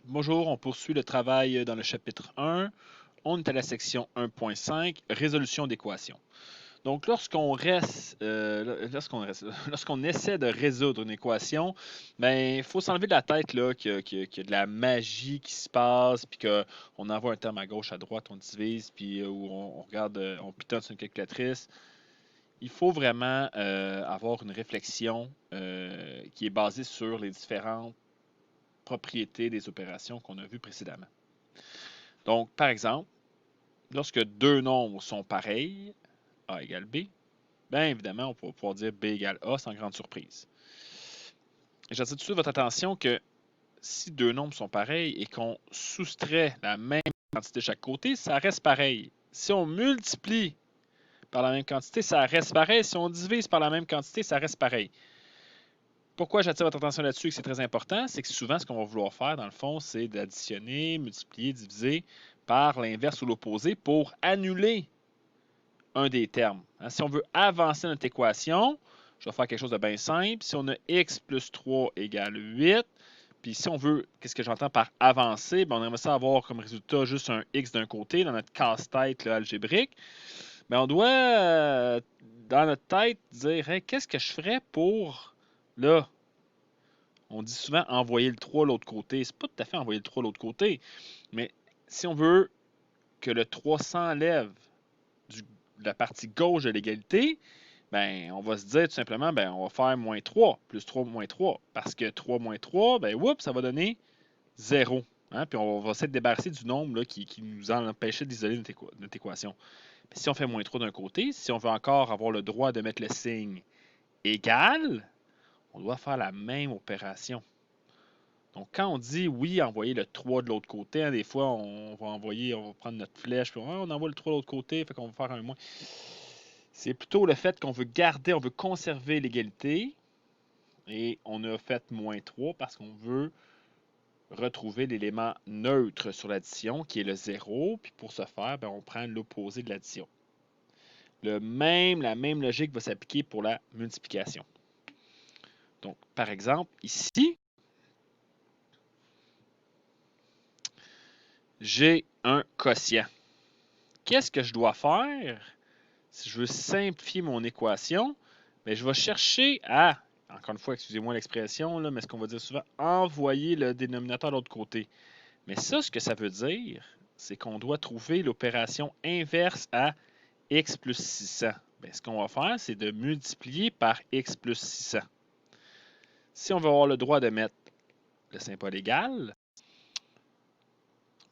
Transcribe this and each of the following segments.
Bonjour, on poursuit le travail dans le chapitre 1. On est à la section 1.5, résolution d'équations. Donc, lorsqu'on essaie de résoudre une équation, ben, il faut s'enlever de la tête là, qu'il y a de la magie qui se passe, puis qu'on envoie un terme à gauche, à droite, on divise, puis où on regarde, on pitonne sur une calculatrice. Il faut vraiment avoir une réflexion qui est basée sur les différentes propriétés des opérations qu'on a vues précédemment. Donc, par exemple, lorsque deux nombres sont pareils, A égale B, bien évidemment, on va pouvoir dire B égale A sans grande surprise. J'attire tout de suite votre attention que si deux nombres sont pareils et qu'on soustrait la même quantité de chaque côté, ça reste pareil. Si on multiplie par la même quantité, ça reste pareil. Si on divise par la même quantité, ça reste pareil. Pourquoi j'attire votre attention là-dessus et que c'est très important? C'est que souvent, ce qu'on va vouloir faire, dans le fond, c'est d'additionner, multiplier, diviser par l'inverse ou l'opposé pour annuler un des termes. Si on veut avancer notre équation, je vais faire quelque chose de bien simple. Si on a x plus 3 égale 8, puis si on veut, qu'est-ce que j'entends par avancer? On aimerait ça avoir comme résultat juste un x d'un côté dans notre casse-tête algébrique. Mais on doit, dans notre tête, dire hey, qu'est-ce que je ferais pour, là, on dit souvent envoyer le 3 de l'autre côté. C'est pas tout à fait envoyer le 3 de l'autre côté, mais si on veut que le 3 s'enlève de la partie gauche de l'égalité, ben, on va se dire tout simplement, ben, on va faire moins 3, plus 3 moins 3. Parce que 3 moins 3, ben, ça va donner 0. Hein? Puis on va s'être débarrassé du nombre là, qui nous empêchait d'isoler notre équation. Puis si on fait moins 3 d'un côté, si on veut encore avoir le droit de mettre le signe égal, on doit faire la même opération. Donc, quand on dit oui, envoyer le 3 de l'autre côté, hein, des fois, on va prendre notre flèche, puis on envoie le 3 de l'autre côté, fait qu'on va faire un moins. C'est plutôt le fait qu'on veut garder, on veut conserver l'égalité, et on a fait moins 3 parce qu'on veut retrouver l'élément neutre sur l'addition, qui est le 0, puis pour ce faire, ben, on prend l'opposé de l'addition. La même logique va s'appliquer pour la multiplication. Donc, par exemple, ici, j'ai un quotient. Qu'est-ce que je dois faire si je veux simplifier mon équation? Bien, je vais chercher à, encore une fois, excusez-moi l'expression, mais ce qu'on va dire souvent, envoyer le dénominateur de l'autre côté. Mais ça, ce que ça veut dire, c'est qu'on doit trouver l'opération inverse à x plus 600. Bien, ce qu'on va faire, c'est de multiplier par x plus 600. Si on veut avoir le droit de mettre le symbole égal,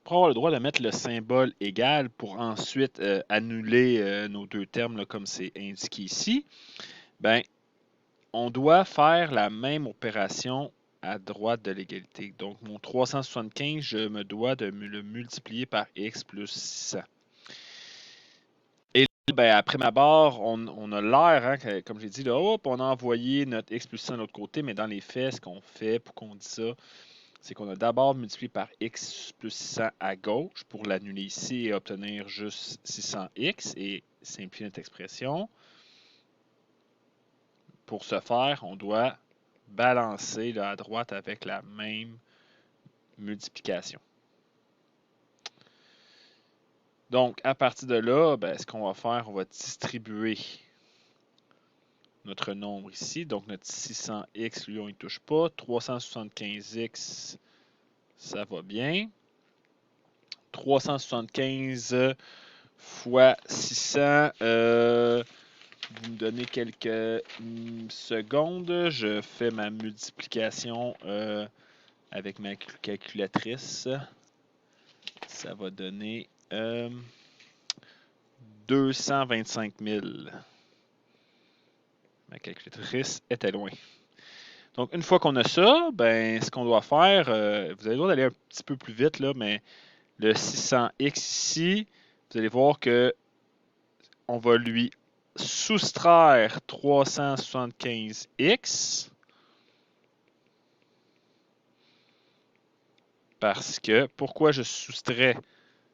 pour avoir le droit de mettre le symbole égal pour ensuite annuler nos deux termes là, comme c'est indiqué ici, ben, on doit faire la même opération à droite de l'égalité. Donc, mon 375, je me dois de le multiplier par x plus 600. Et là, ben, après ma barre, on a l'air, hein, comme j'ai dit, là, hop, on a envoyé notre x plus 600 de l'autre côté, mais dans les faits, ce qu'on fait pour qu'on dise ça, c'est qu'on a d'abord multiplié par x plus 600 à gauche pour l'annuler ici et obtenir juste 600x et simplifier notre expression. Pour ce faire, on doit balancer là, à droite avec la même multiplication. Donc, à partir de là, ben, ce qu'on va faire, on va distribuer notre nombre ici. Donc, notre 600x, lui, on ne touche pas. 375x, ça va bien. 375 fois 600, vous me donnez quelques secondes. Je fais ma multiplication avec ma calculatrice. Ça va donner 225 000. Ma calculatrice était loin. Donc, une fois qu'on a ça, ben, ce qu'on doit faire, vous avez le droit d'aller un petit peu plus vite, là, mais le 600x ici, vous allez voir que on va lui soustraire 375x parce que, pourquoi je soustrais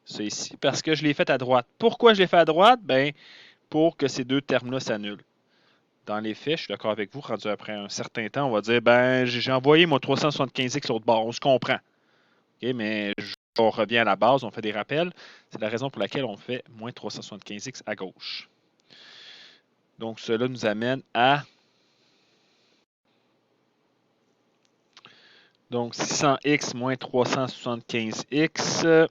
ça ici? Parce que je l'ai fait à droite. Pourquoi je l'ai fait à droite? Ben, pour que ces deux termes-là s'annulent. Dans les faits, je suis d'accord avec vous, rendu après un certain temps, on va dire, ben, j'ai envoyé mon 375x l'autre bord, on se comprend. Okay, mais on revient à la base, on fait des rappels. C'est la raison pour laquelle on fait moins 375x à gauche. Donc, cela nous amène à donc 600x moins 375x.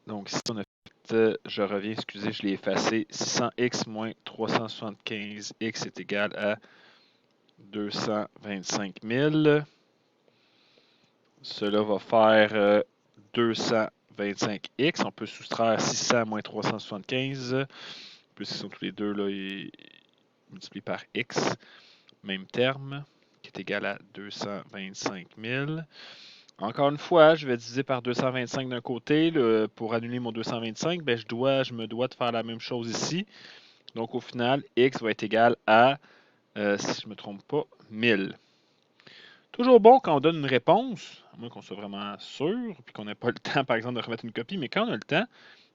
Donc, ici, on a fait, je reviens, excusez, je l'ai effacé. 600x moins 375x est égal à 225 000. Cela va faire 225x. On peut soustraire 600 moins 375, puisqu'ils sont tous les deux là, multipliés par x, même terme, qui est égal à 225 000. Encore une fois, je vais diviser par 225 d'un côté. Pour annuler mon 225, ben, je me dois de faire la même chose ici. Donc, au final, x va être égal à, si je ne me trompe pas, 1000. Toujours bon quand on donne une réponse, à moins qu'on soit vraiment sûr, puis qu'on n'ait pas le temps, par exemple, de remettre une copie, mais quand on a le temps,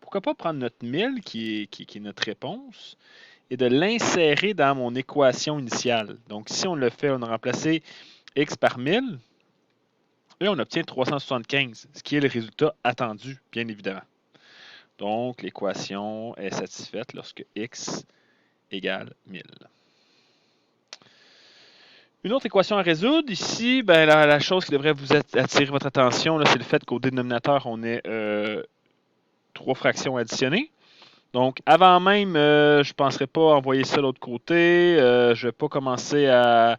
pourquoi pas prendre notre 1000, qui est notre réponse, et de l'insérer dans mon équation initiale. Donc, si on le fait, on a remplacé x par 1000, et on obtient 375, ce qui est le résultat attendu, bien évidemment. Donc, l'équation est satisfaite lorsque x égale 1000. Une autre équation à résoudre, ici, ben, la chose qui devrait vous attirer votre attention, c'est le fait qu'au dénominateur, on ait 3 fractions additionnées. Donc, avant même, je ne penserais pas envoyer ça de l'autre côté. Je ne vais pas commencer à,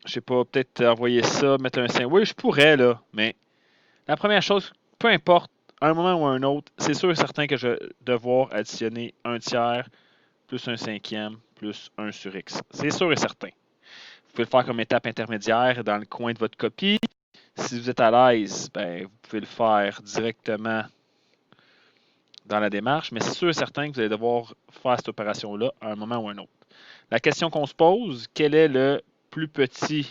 je sais pas, peut-être envoyer ça, mettre un 5. Oui, je pourrais, là, mais la première chose, peu importe, à un moment ou à un autre, c'est sûr et certain que je vais devoir additionner un tiers plus un cinquième plus 1 sur x. C'est sûr et certain. Vous pouvez le faire comme étape intermédiaire dans le coin de votre copie. Si vous êtes à l'aise, ben, vous pouvez le faire directement dans la démarche, mais c'est sûr et certain que vous allez devoir faire cette opération-là à un moment ou à un autre. La question qu'on se pose, quel est le plus petit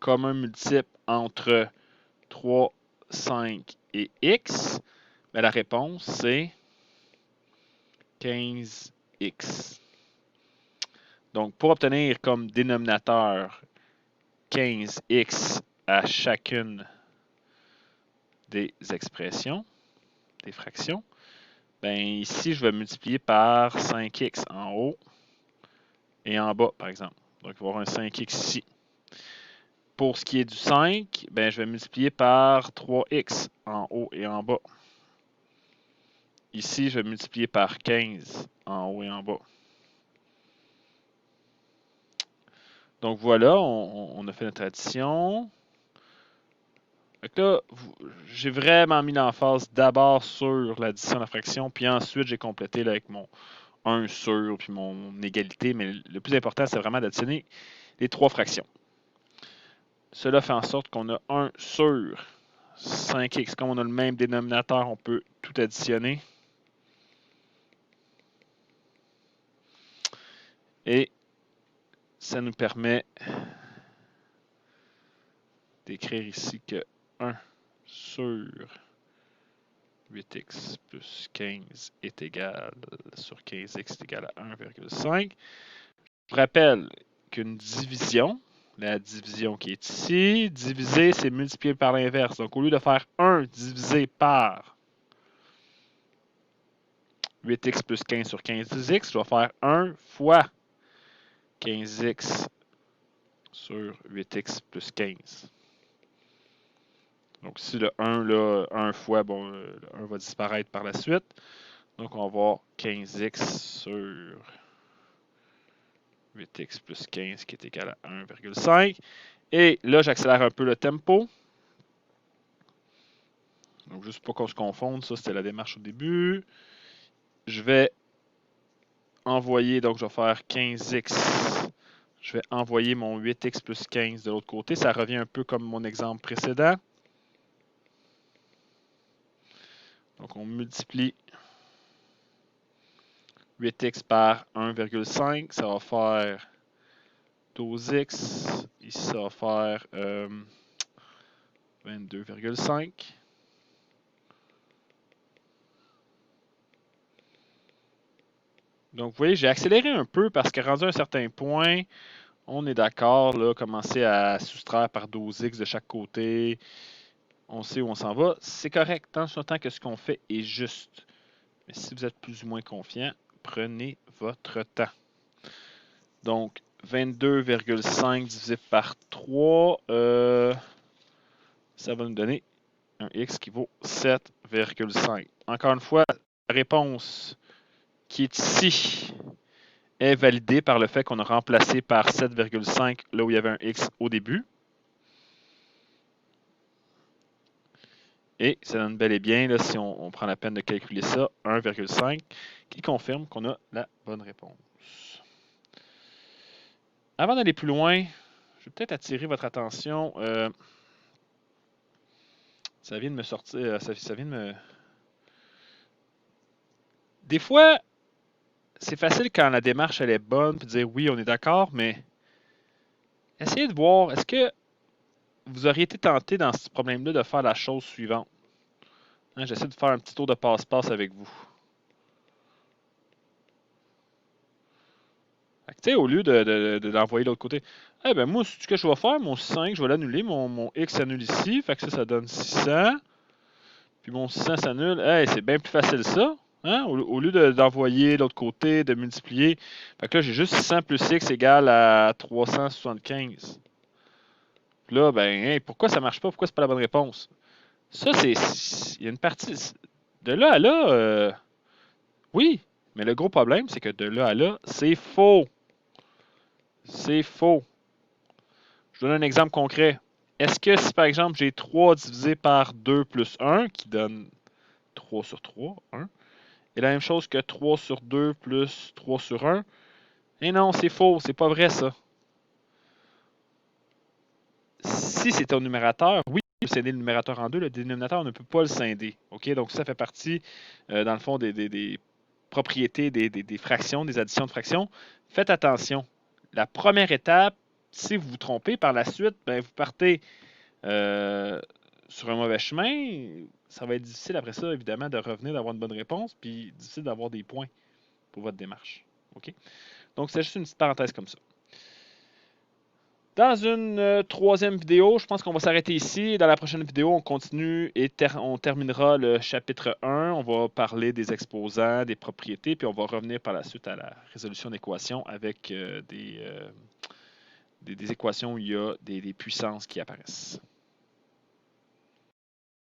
commun multiple entre 3, 5 et x? Ben, la réponse, c'est 15x. Donc, pour obtenir comme dénominateur 15x à chacune des expressions, des fractions, ben ici, je vais multiplier par 5x en haut et en bas, par exemple. Donc, il va y avoir un 5x ici. Pour ce qui est du 5, ben, je vais multiplier par 3x en haut et en bas. Ici, je vais multiplier par 15 en haut et en bas. Donc voilà, on a fait notre addition. Donc là, j'ai vraiment mis l'emphase d'abord sur l'addition de la fraction, puis ensuite j'ai complété là, avec mon 1 sur, puis mon égalité, mais le plus important, c'est vraiment d'additionner les 3 fractions. Cela fait en sorte qu'on a 1 sur 5x. Comme on a le même dénominateur, on peut tout additionner. Et ça nous permet d'écrire ici que 1 sur 8x plus 15 est égal sur 15x est égal à 1,5. Je rappelle qu'une division, la division qui est ici, diviser, c'est multiplier par l'inverse. Donc, au lieu de faire 1 divisé par 8x plus 15 sur 15x, je vais faire 1 fois 15x sur 8x plus 15. Donc, ici, le 1, là, 1 fois, bon, le 1 va disparaître par la suite. Donc, on va avoir 15x sur 8x plus 15 qui est égal à 1,5. Et là, j'accélère un peu le tempo. Donc, juste pour qu'on se confonde, ça, c'était la démarche au début. Je vais envoyer, donc je vais faire 15x. Je vais envoyer mon 8x plus 15 de l'autre côté. Ça revient un peu comme mon exemple précédent. Donc, on multiplie 8x par 1,5. Ça va faire 12x. Ici, ça va faire 22,5. Donc, vous voyez, j'ai accéléré un peu parce que rendu à un certain point, On est d'accord, là, commencer à soustraire par 12x de chaque côté. On sait où on s'en va. C'est correct, tant que ce qu'on fait est juste. Mais si vous êtes plus ou moins confiant, prenez votre temps. Donc, 22,5 divisé par 3, ça va nous donner un x qui vaut 7,5. Encore une fois, la réponse qui est ici est validée par le fait qu'on a remplacé par 7,5 là où il y avait un x au début. Et ça donne bel et bien, là, si on prend la peine de calculer ça, 1,5 qui confirme qu'on a la bonne réponse. Avant d'aller plus loin, je vais peut-être attirer votre attention. Ça vient de me sortir. Ça vient de me. Des fois, c'est facile quand la démarche elle est bonne, puis de dire oui, on est d'accord, mais essayez de voir, est-ce que vous auriez été tenté dans ce problème-là de faire la chose suivante? Hein, j'essaie de faire un petit tour de passe-passe avec vous. Tu sais, au lieu de l'envoyer de l'autre côté, eh ben moi, ce que je vais faire, mon 5, je vais l'annuler, mon X s'annule ici, fait que ça donne 600, puis mon 600 s'annule. Hey, c'est bien plus facile ça. Hein? Au lieu d'envoyer de l'autre côté, de multiplier. Fait que là, j'ai juste 600 plus X égale à 375. Puis là, ben, hey, pourquoi ça marche pas? Pourquoi c'est pas la bonne réponse? Ça, il y a une partie. De là à là, oui. Mais le gros problème, c'est que de là à là, c'est faux. C'est faux. Je vous donne un exemple concret. Est-ce que si par exemple j'ai 3 divisé par 2 plus 1, qui donne 3 sur 3, 1, est la même chose que 3 sur 2 plus 3 sur 1? Eh non, c'est faux, c'est pas vrai ça. Si c'est au numérateur, oui, on peut scinder le numérateur en deux, le dénominateur on ne peut pas le scinder. OK? Donc ça fait partie, dans le fond, des propriétés des fractions, des additions de fractions. Faites attention. La première étape, si vous vous trompez par la suite, ben, vous partez sur un mauvais chemin. Ça va être difficile après ça, évidemment, de revenir, d'avoir une bonne réponse, puis difficile d'avoir des points pour votre démarche. OK? Donc c'est juste une petite parenthèse comme ça. Dans une troisième vidéo, je pense qu'on va s'arrêter ici. Dans la prochaine vidéo, on continue et on terminera le chapitre 1. On va parler des exposants, des propriétés, puis on va revenir par la suite à la résolution d'équations avec des équations où il y a des puissances qui apparaissent.